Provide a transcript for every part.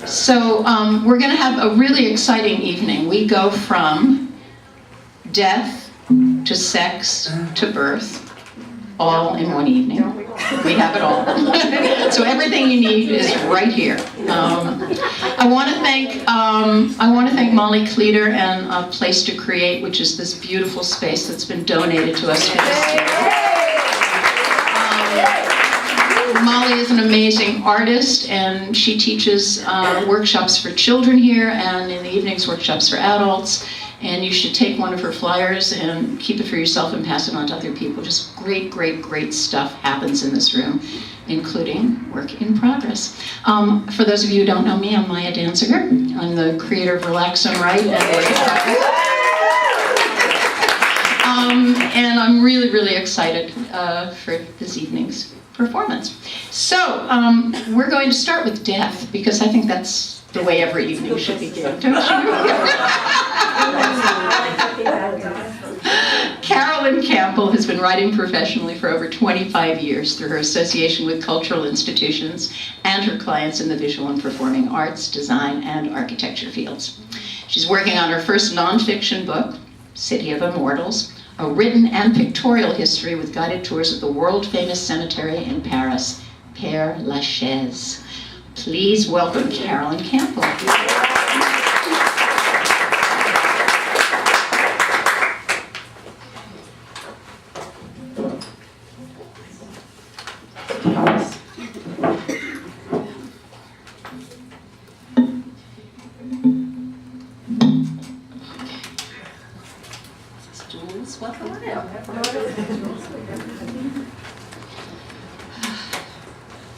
So we're going to have a really exciting evening. We go from death to sex to birth, all in one evening. We have it all. So everything you need is right here. I want to thank Molly Cleater and A Place to Create, which is this beautiful space that's been donated to us for this year. Molly is an amazing artist, and she teaches workshops for children here, and in the evenings workshops for adults. And you should take one of her flyers and keep it for yourself and pass it on to other people. Just great, great, great stuff happens in this room, including work in progress. For those of you who don't know me, I'm Maia Danziger. I'm the creator of Relax and Write and Work in Progress. And I'm really, really excited for this evening's performance. So we're going to start with death, because I think that's the way every evening should begin, don't you? Carolyn Campbell has been writing professionally for over 25 years through her association with cultural institutions and her clients in the visual and performing arts, design, and architecture fields. She's working on her first nonfiction book, City of Immortals, a written and pictorial history with guided tours of the world-famous cemetery in Paris, Père-Lachaise. Please welcome Carolyn Campbell.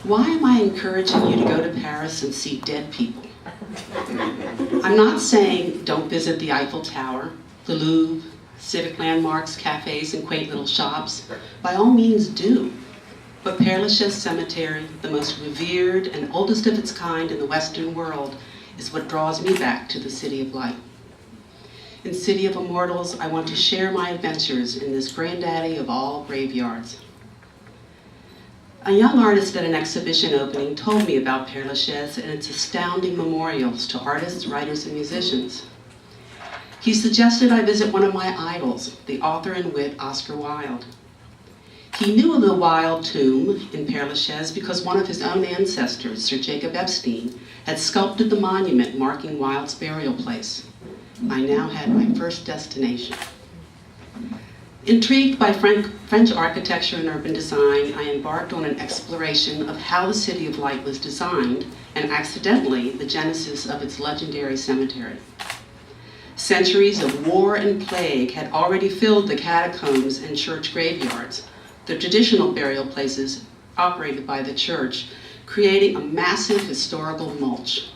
Why am I encouraging you to go to Paris and see dead people? I'm not saying don't visit the Eiffel Tower, the Louvre, civic landmarks, cafes, and quaint little shops. By all means do. But Père-Lachaise Cemetery, the most revered and oldest of its kind in the Western world, is what draws me back to the City of Light. In City of Immortals, I want to share my adventures in this granddaddy of all graveyards. A young artist at an exhibition opening told me about Père-Lachaise and its astounding memorials to artists, writers, and musicians. He suggested I visit one of my idols, the author and wit Oscar Wilde. He knew of the Wilde tomb in Père-Lachaise because one of his own ancestors, Sir Jacob Epstein, had sculpted the monument marking Wilde's burial place. I now had my first destination. Intrigued by French architecture and urban design, I embarked on an exploration of how the City of Light was designed, and accidentally, the genesis of its legendary cemetery. Centuries of war and plague had already filled the catacombs and church graveyards, the traditional burial places operated by the church, creating a massive historical mulch.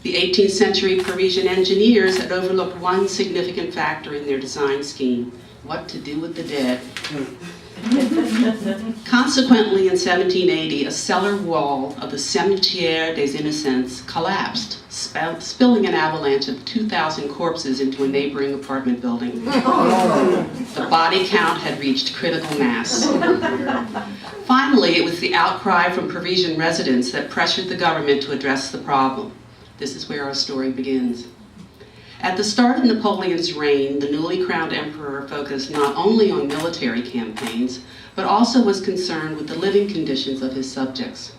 The 18th century Parisian engineers had overlooked one significant factor in their design scheme: what to do with the dead. Consequently, in 1780, a cellar wall of the Cimetière des Innocents collapsed, spilling an avalanche of 2,000 corpses into a neighboring apartment building. The body count had reached critical mass. Finally, it was the outcry from Parisian residents that pressured the government to address the problem. This is where our story begins. At the start of Napoleon's reign, the newly crowned emperor focused not only on military campaigns, but also was concerned with the living conditions of his subjects.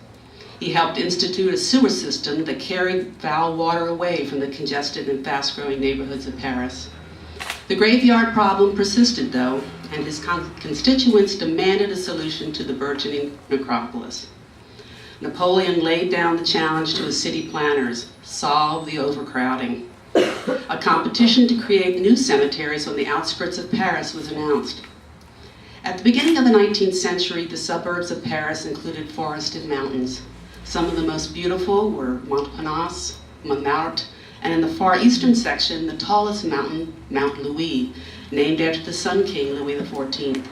He helped institute a sewer system that carried foul water away from the congested and fast-growing neighborhoods of Paris. The graveyard problem persisted, though, and his constituents demanded a solution to the burgeoning necropolis. Napoleon laid down the challenge to his city planners: solve the overcrowding. A competition to create new cemeteries on the outskirts of Paris was announced. At the beginning of the 19th century, the suburbs of Paris included forested mountains. Some of the most beautiful were Montparnasse, Montmartre, and in the far eastern section, the tallest mountain, Mount Louis, named after the Sun King, Louis XIV.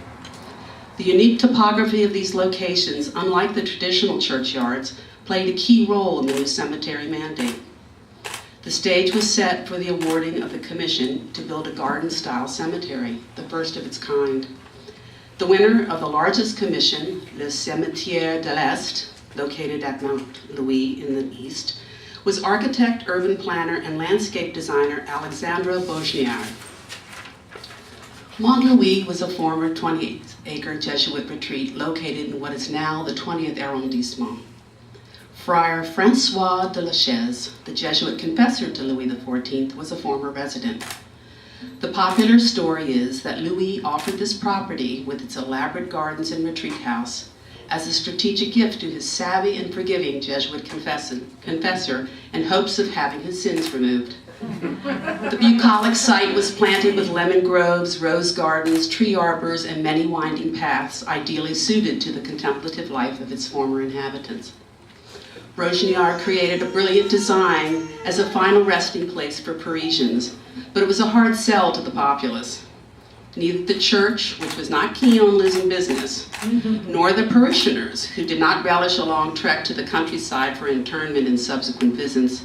The unique topography of these locations, unlike the traditional churchyards, played a key role in the new cemetery mandate. The stage was set for the awarding of the commission to build a garden-style cemetery, the first of its kind. The winner of the largest commission, Le Cimetière de l'Est, located at Mount Louis in the east, was architect, urban planner, and landscape designer Alexandra Bosniar. Mont Louis was a former 20-acre Jesuit retreat located in what is now the 20th arrondissement. Friar Francois de Lachaise, the Jesuit confessor to Louis XIV, was a former resident. The popular story is that Louis offered this property with its elaborate gardens and retreat house as a strategic gift to his savvy and forgiving Jesuit confessor in hopes of having his sins removed. The bucolic site was planted with lemon groves, rose gardens, tree arbors, and many winding paths ideally suited to the contemplative life of its former inhabitants. Bosniar created a brilliant design as a final resting place for Parisians, but it was a hard sell to the populace. Neither the church, which was not keen on losing business, nor the parishioners, who did not relish a long trek to the countryside for internment and subsequent visits,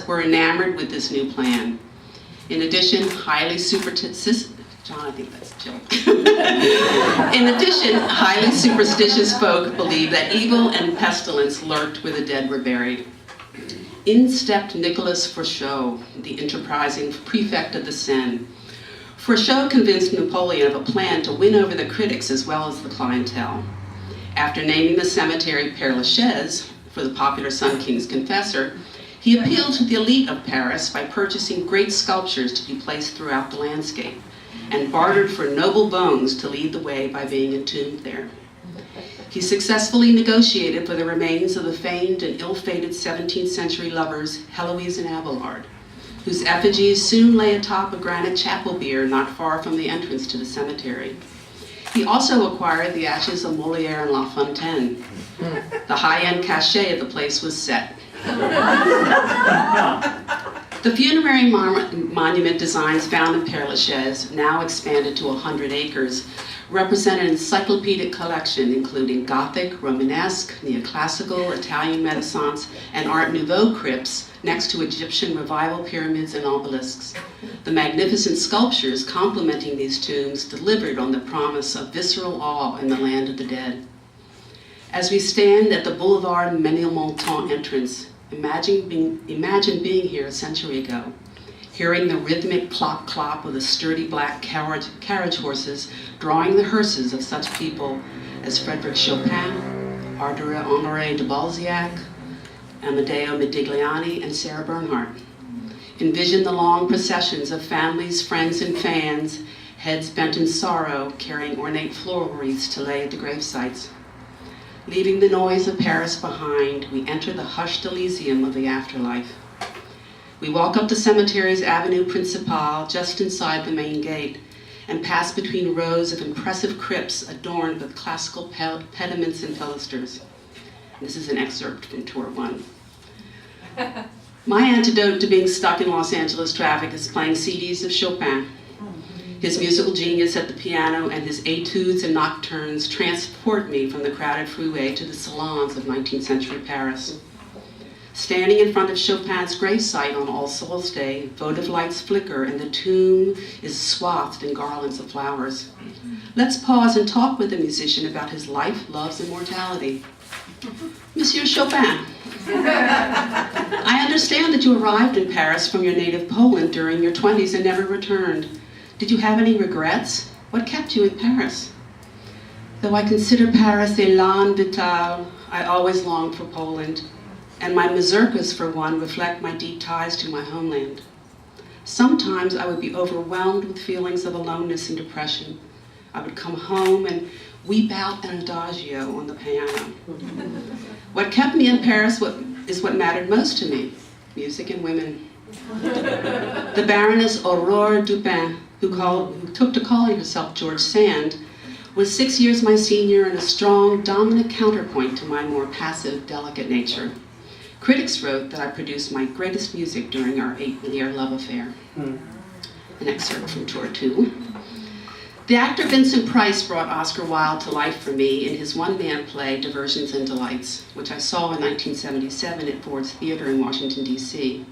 were enamored with this new plan. In addition, highly superstitious folk believed that evil and pestilence lurked where the dead were buried. In stepped Nicolas Frochot, the enterprising prefect of the Seine. Frochot convinced Napoleon of a plan to win over the critics as well as the clientele. After naming the cemetery Père-Lachaise for the popular Sun King's confessor, he appealed to the elite of Paris by purchasing great sculptures to be placed throughout the landscape, and bartered for noble bones to lead the way by being entombed there. He successfully negotiated for the remains of the famed and ill-fated 17th century lovers Heloise and Abelard, whose effigies soon lay atop a granite chapel bier not far from the entrance to the cemetery. He also acquired the ashes of Molière and La Fontaine. The high-end cachet of the place was set. The funerary monument designs found in Père-Lachaise, now expanded to 100 acres, represent an encyclopedic collection including Gothic, Romanesque, Neoclassical, Italian Renaissance, and Art Nouveau crypts next to Egyptian Revival pyramids and obelisks. The magnificent sculptures complementing these tombs delivered on the promise of visceral awe in the land of the dead. As we stand at the Boulevard Ménilmontant entrance, imagine being here a century ago, hearing the rhythmic clop-clop of the sturdy black carriage horses drawing the hearses of such people as Frédéric Chopin, Honoré de Balzac, Amedeo Modigliani, and Sarah Bernhardt. Envision the long processions of families, friends, and fans, heads bent in sorrow, carrying ornate floral wreaths to lay at the gravesites. Leaving the noise of Paris behind, we enter the hushed Elysium of the afterlife. We walk up the cemetery's Avenue Principale, just inside the main gate, and pass between rows of impressive crypts adorned with classical pediments and pilasters. This is an excerpt from Tour 1. My antidote to being stuck in Los Angeles traffic is playing CDs of Chopin. His musical genius at the piano and his etudes and nocturnes transport me from the crowded freeway to the salons of 19th century Paris. Standing in front of Chopin's gravesite on All Souls Day, votive lights flicker and the tomb is swathed in garlands of flowers. Let's pause and talk with the musician about his life, loves, and mortality. Monsieur Chopin, I understand that you arrived in Paris from your native Poland during your 20s and never returned. Did you have any regrets? What kept you in Paris? Though I consider Paris élan vital, I always longed for Poland, and my mazurkas, for one, reflect my deep ties to my homeland. Sometimes I would be overwhelmed with feelings of aloneness and depression. I would come home and weep out an adagio on the piano. What kept me in Paris is what mattered most to me, music and women. The Baroness Aurore Dupin, who took to calling herself George Sand, was 6 years my senior and a strong, dominant counterpoint to my more passive, delicate nature. Critics wrote that I produced my greatest music during our 8-year love affair. An excerpt from Tour 2. The actor Vincent Price brought Oscar Wilde to life for me in his one-man play, Diversions and Delights, which I saw in 1977 at Ford's Theater in Washington, D.C.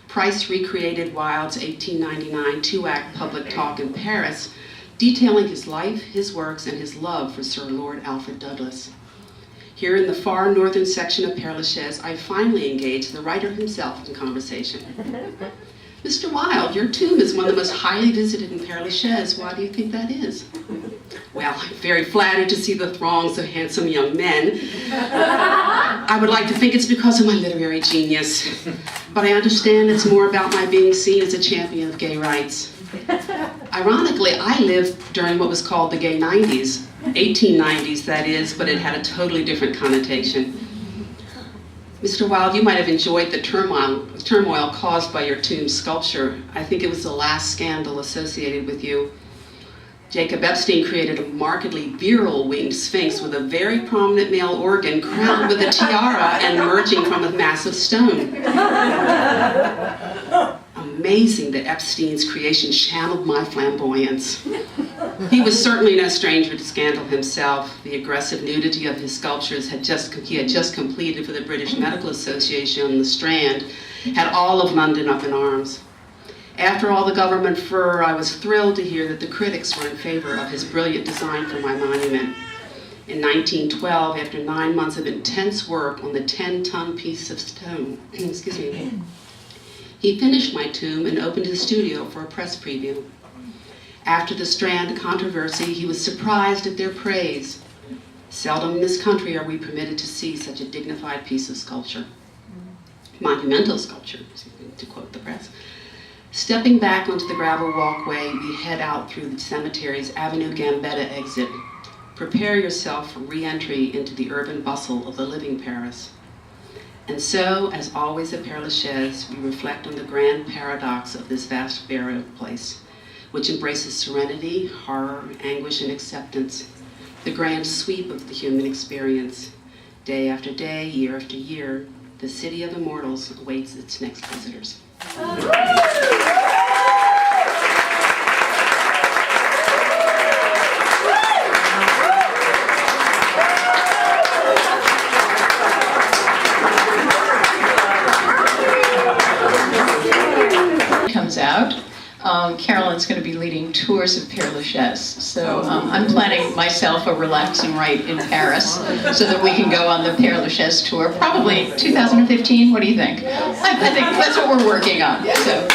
Price recreated Wilde's 1899 two-act public talk in Paris, detailing his life, his works, and his love for Sir Lord Alfred Douglas. Here in the far northern section of Père-Lachaise, I finally engaged the writer himself in conversation. Mr. Wilde, your tomb is one of the most highly visited in Père-Lachaise. Why do you think that is? Well, I'm very flattered to see the throngs of handsome young men. I would like to think it's because of my literary genius, but I understand it's more about my being seen as a champion of gay rights. Ironically, I lived during what was called the gay 90s, 1890s that is, but it had a totally different connotation. Mr. Wilde, you might have enjoyed the turmoil caused by your tomb sculpture. I think it was the last scandal associated with you. Jacob Epstein created a markedly virile winged sphinx with a very prominent male organ crowned with a tiara and emerging from a massive stone. Amazing that Epstein's creation channeled my flamboyance. He was certainly no stranger to scandal himself. The aggressive nudity of his sculptures he had just completed for the British Medical Association on the Strand had all of London up in arms. After all the government furor, I was thrilled to hear that the critics were in favor of his brilliant design for my monument. In 1912, after 9 months of intense work on the 10-ton piece of stone, he finished my tomb and opened his studio for a press preview. After the Strand controversy, he was surprised at their praise. Seldom in this country are we permitted to see such a dignified piece of sculpture. Monumental sculpture, to quote the press. Stepping back onto the gravel walkway, we head out through the cemetery's Avenue Gambetta exit. Prepare yourself for re-entry into the urban bustle of the living Paris. And so, as always at Père-Lachaise, we reflect on the grand paradox of this vast burial place, which embraces serenity, horror, anguish, and acceptance, the grand sweep of the human experience. Day after day, year after year, the city of Immortals awaits its next visitors. Comes out. Carolyn's going to be leading tours of Père-Lachaise. So I'm planning myself a relaxing rite in Paris so that we can go on the Père-Lachaise tour, probably 2015. What do you think? I think that's what we're working on. So.